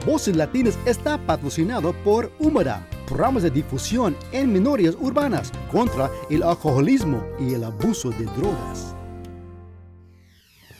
Voces Latinas está patrocinado por Umadaop, programas de difusión en minorías urbanas contra el alcoholismo y el abuso de drogas.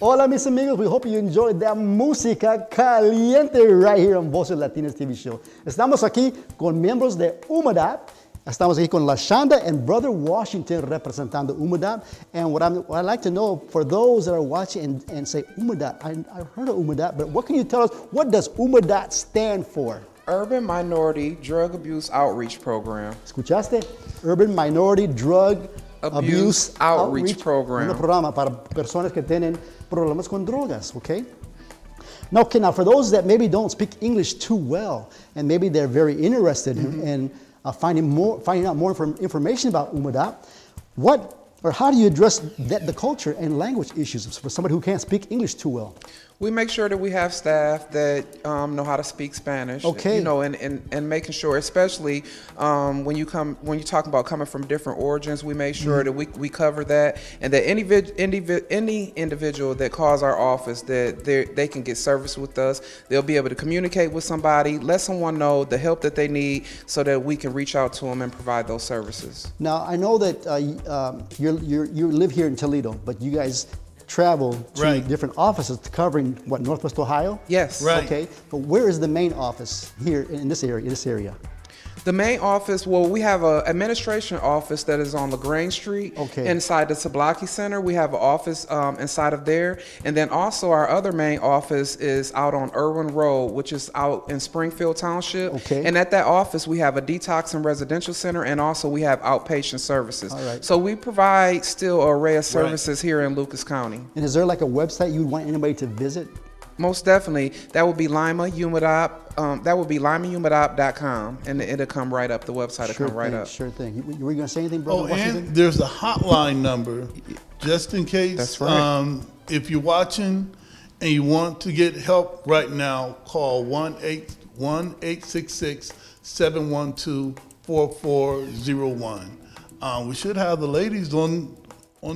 Hola mis amigos, we hope you enjoyed that música caliente right here on Voces Latinas TV show. Estamos aquí con miembros de Umadaop. Estamos aquí con LaShonda and Brother Washington representando Umadaop. And what I'd like to know, for those that are watching and say, Umadaop, I've heard of Umadaop, but what can you tell us, what does Umadaop stand for? Urban Minority Drug Abuse Outreach Program. ¿Escuchaste? Urban Minority Drug Abuse Outreach Program. Un programa para personas que tienen problemas con drogas, okay? Now, for those that maybe don't speak English too well, and maybe they're very interested in finding out more information about Umadaop, how do you address the culture and language issues for somebody who can't speak English too well? We make sure that we have staff that know how to speak Spanish. Okay. You know, and making sure, especially when you talk about coming from different origins, we make sure that we cover that, and that any individual that calls our office, that they can get service with us. They'll be able to communicate with somebody, let someone know the help that they need, so that we can reach out to them and provide those services. Now, I know that you live here in Toledo, but you guys travel to different offices covering what, Northwest Ohio? Yes. Right. Okay, but where is the main office here in this area? The main office, well, we have an administration office that is on LaGrange Street inside the Tablaki Center. We have an office inside of there. And then also our other main office is out on Irwin Road, which is out in Springfield Township. Okay. And at that office, we have a detox and residential center, and also we have outpatient services. All right. So we provide still an array of services here in Lucas County. And is there like a website you'd want anybody to visit? Most definitely. That would be Umadaop. That would be Umadaop.com, and it'll come right up. The website will come right up. Sure thing. Were you going to say anything, Brother Washington? And there's a hotline number, just in case. That's right. If you're watching and you want to get help right now, call 1-866-712-4401. We should have the ladies on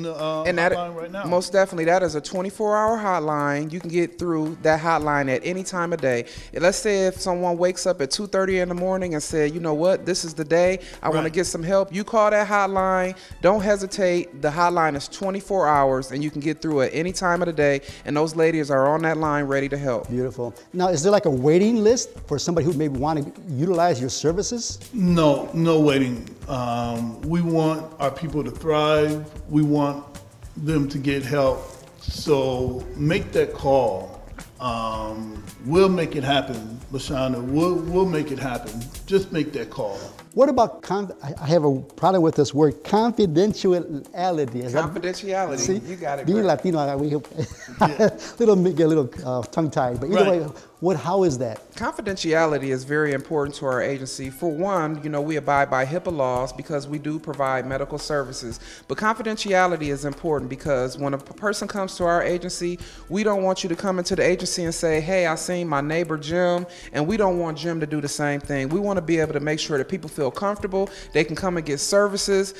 the hotline right now. Most definitely, that is a 24-hour hotline. You can get through that hotline at any time of day. Let's say if someone wakes up at 2:30 in the morning and said, you know what, this is the day, I want to get some help. You call that hotline. Don't hesitate. The hotline is 24 hours, and you can get through at any time of the day, and those ladies are on that line ready to help. Beautiful. Now, is there like a waiting list for somebody who maybe want to utilize your services? No waiting. We want our people to thrive. We want them to get help. So make that call. We'll make it happen, LaShonda. We'll make it happen. Just make that call. What about, I have a problem with this word, confidentiality. Confidentiality. See, you got it. Being Latino, we get a little tongue-tied. But either way, how is that? Confidentiality is very important to our agency. For one, you know, we abide by HIPAA laws because we do provide medical services. But confidentiality is important because when a person comes to our agency, we don't want you to come into the agency and say, hey, I seen my neighbor Jim, and we don't want Jim to do the same thing. We want to be able to make sure that people feel comfortable, they can come and get services,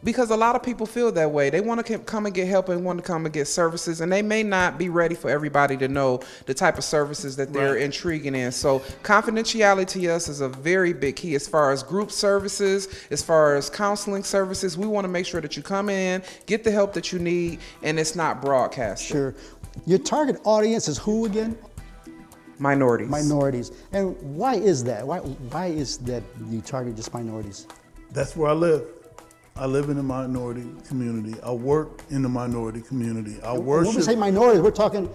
because a lot of people feel that way. They want to come and get help and want to come and get services, and they may not be ready for everybody to know the type of services that they're intriguing in. So confidentiality to us is a very big key as far as group services, as far as counseling services. We want to make sure that you come in, get the help that you need, and it's not broadcasted. Sure. Your target audience is who again? Minorities. Minorities. And why is that? Why is that you target just minorities? That's where I live. I live in the minority community. I work in the minority community. When we say minorities, we're talking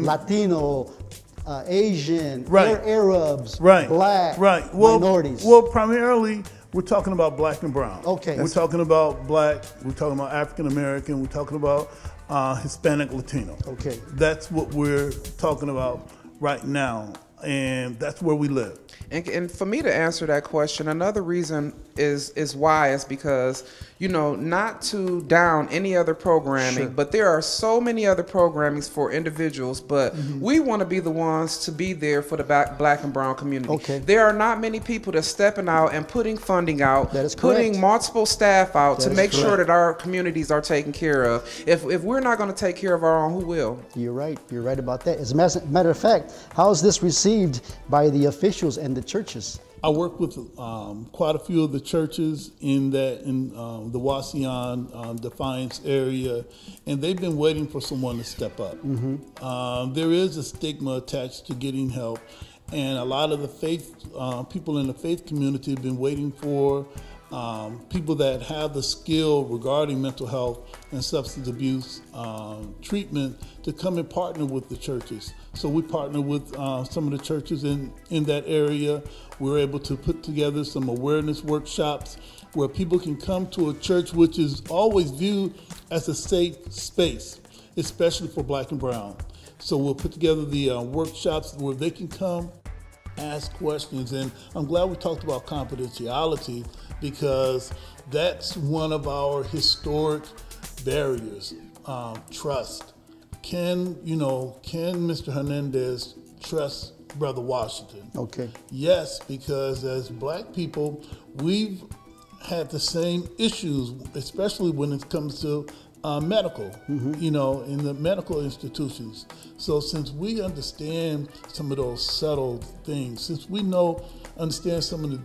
Latino, Asian, Arabs, Black, minorities. Well, primarily, we're talking about Black and brown. Okay. We're talking about Black, we're talking about African American, we're talking about Hispanic Latino. Okay. That's what we're talking about right now, and that's where we live. And for me to answer that question, another reason is wise because, you know, not to down any other programming, but there are so many other programmings for individuals, but we want to be the ones to be there for the black and brown community. There are not many people that's stepping out and putting funding out, putting multiple staff out to make sure that our communities are taken care of. If we're not going to take care of our own, who will? You're right. You're right about that. As a matter of fact, how is this received by the officials and the churches? I work with quite a few of the churches in the Wauseon, Defiance area, and they've been waiting for someone to step up. There is a stigma attached to getting help, and a lot of the people in the faith community have been waiting for people that have the skill regarding mental health and substance abuse treatment to come and partner with the churches. So we partner with some of the churches in that area. We're able to put together some awareness workshops where people can come to a church which is always viewed as a safe space, especially for black and brown. So we'll put together the workshops where they can come, ask questions, and I'm glad we talked about confidentiality because that's one of our historic barriers. Trust. Can Mr. Hernandez trust Brother Washington? Yes, because as black people, we've had the same issues, especially when it comes to medical, in the medical institutions. So since we understand some of those subtle things, since we understand some of the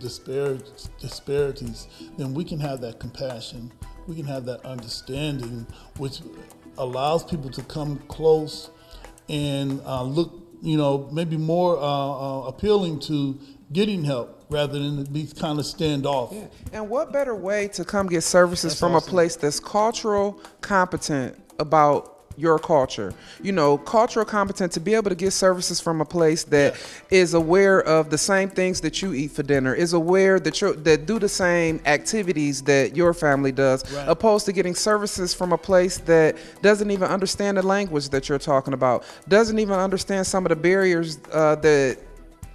disparities, then we can have that compassion, we can have that understanding, which allows people to come close and look, maybe more appealing to getting help rather than be kind of standoff. Yeah. And what better way to come get services from a place that's cultural competent about your culture, cultural competent to be able to get services from a place that is aware of the same things that you eat for dinner, is aware that do the same activities that your family does, opposed to getting services from a place that doesn't even understand the language that you're talking about, doesn't even understand some of the barriers that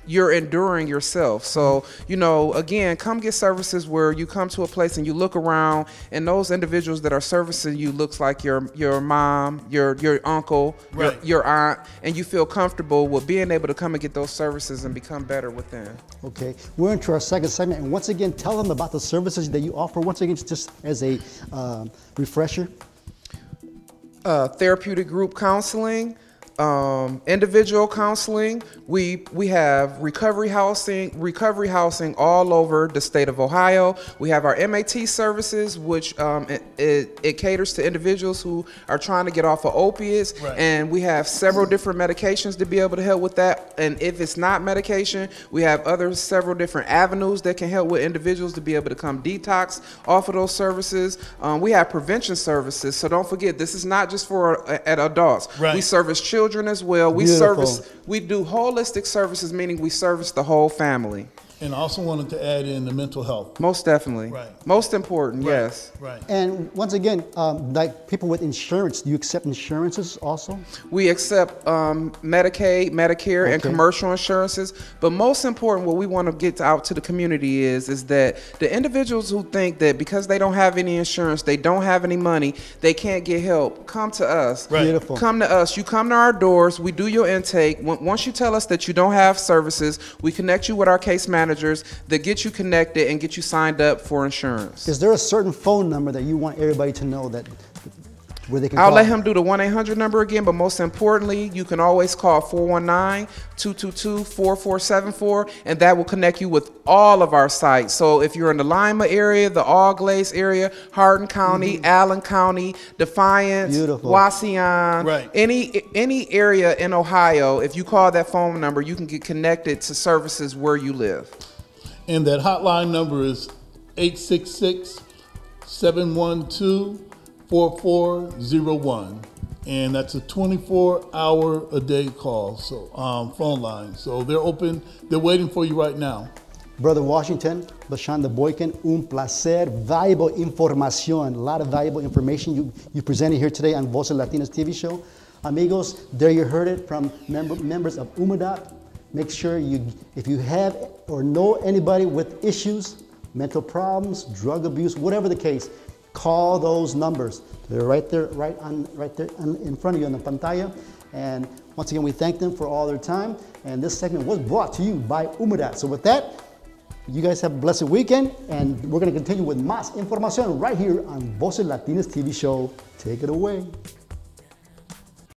you're enduring yourself. So, again, come get services where you come to a place and you look around and those individuals that are servicing you looks like your mom, your uncle, your aunt, and you feel comfortable with being able to come and get those services and become better within. Okay, we're into our second segment, and once again, tell them about the services that you offer. Once again, just as a refresher. Therapeutic group counseling, individual counseling. We have recovery housing all over the state of Ohio. We have our MAT services, which it caters to individuals who are trying to get off of opiates, and we have several different medications to be able to help with that. And if it's not medication, we have several different avenues that can help with individuals to be able to come detox off of those services. We have prevention services, so don't forget, this is not just for adults. We service children as well. We do holistic services, meaning we service the whole family. And I also wanted to add in the mental health. Most definitely. Most important, yes. And once again, like people with insurance, do you accept insurances also? We accept Medicaid, Medicare, and commercial insurances. But most important, what we want to get out to the community is that the individuals who think that because they don't have any insurance, they don't have any money, they can't get help, come to us. Beautiful. Come to us. You come to our doors. We do your intake. Once you tell us that you don't have services, we connect you with our case managers that get you connected and get you signed up for insurance. Is there a certain phone number that you want everybody to know that where they can call? I'll let him do the 1-800 number again, but most importantly, you can always call 419-222-4474, and that will connect you with all of our sites. So if you're in the Lima area, the All Glaze area, Hardin County, Allen County, Defiance, Wauseon, any area in Ohio, if you call that phone number, you can get connected to services where you live. And that hotline number is 866-712-4401, and that's a 24-hour-a-day call, so phone line. So they're open. They're waiting for you right now. Brother Washington, Lashonda Boykin, un placer, valuable información, a lot of valuable information you presented here today on Voces Latinas TV show. Amigos, there you heard it from members of Umadaop. Make sure if you have or know anybody with issues, mental problems, drug abuse, whatever the case, call those numbers. They're right there, in front of you on the pantalla. And once again, we thank them for all their time. And this segment was brought to you by Umadaop. So with that, you guys have a blessed weekend, and we're going to continue with más información right here on Voces Latinas TV show. Take it away.